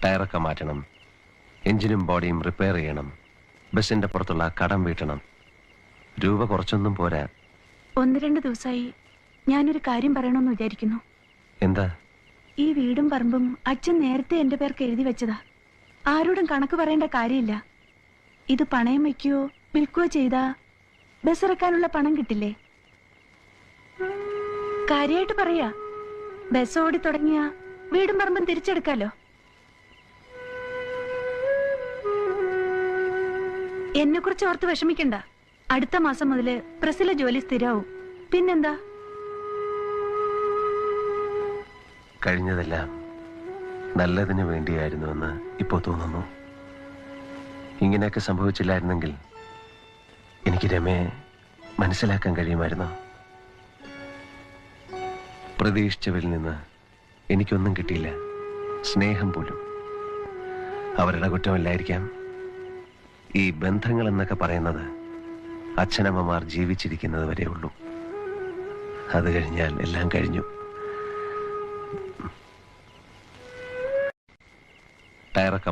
ടയറൊക്കെ മാറ്റണം, എഞ്ചിനും ബോഡിയും റിപ്പയർ ചെയ്യണം, ബസിന്റെ പുറത്തുള്ള കടം വീട്ടണം. രൂപ കുറച്ചൊന്നും പോരാ. 1-2 ദിവസമായി ഞാനൊരു കാര്യം പറയണമെന്ന് വിചാരിക്കുന്നു. എന്താ? ഈ വീടും പറമ്പും അച്ഛൻ നേരത്തെ എന്റെ പേർക്ക് എഴുതി വെച്ചതാ. ആരോടും കണക്ക് പറയേണ്ട കാര്യമില്ല. ഇത് പണയം വയ്ക്കുകയോ വിൽക്കുകയോ ചെയ്താ ബസ് ഇറക്കാനുള്ള പണം കിട്ടില്ലേ? കാര്യമായിട്ട് പറയാ, ബസ് ഓടി തുടങ്ങിയ വീടും പറമ്പും തിരിച്ചെടുക്കാലോ. എന്നെ കുറിച്ച് ഓർത്ത് വിഷമിക്കണ്ട. അടുത്ത മാസം മുതല് പ്രസിലെ ജോലി സ്ഥിരാവും. പിന്നെന്താ? കഴിഞ്ഞതെല്ലാം നല്ലതിന് വേണ്ടിയായിരുന്നുവെന്ന് ഇപ്പോ തോന്നുന്നു. ഇങ്ങനെയൊക്കെ സംഭവിച്ചില്ലായിരുന്നെങ്കിൽ എനിക്ക് രമയെ മനസ്സിലാക്കാൻ കഴിയുമായിരുന്നു. പ്രതീക്ഷിച്ചവരിൽ നിന്ന് എനിക്കൊന്നും കിട്ടിയില്ല, സ്നേഹം പോലും. അവരുടെ കുറ്റമല്ലായിരിക്കാം. ഈ ബന്ധങ്ങൾ എന്നൊക്കെ പറയുന്നത് അച്ഛനമ്മമാർ ജീവിച്ചിരിക്കുന്നത് വരെ ഉള്ളൂ. അത് കഴിഞ്ഞാൽ എല്ലാം കഴിഞ്ഞു. ടയറൊക്കെ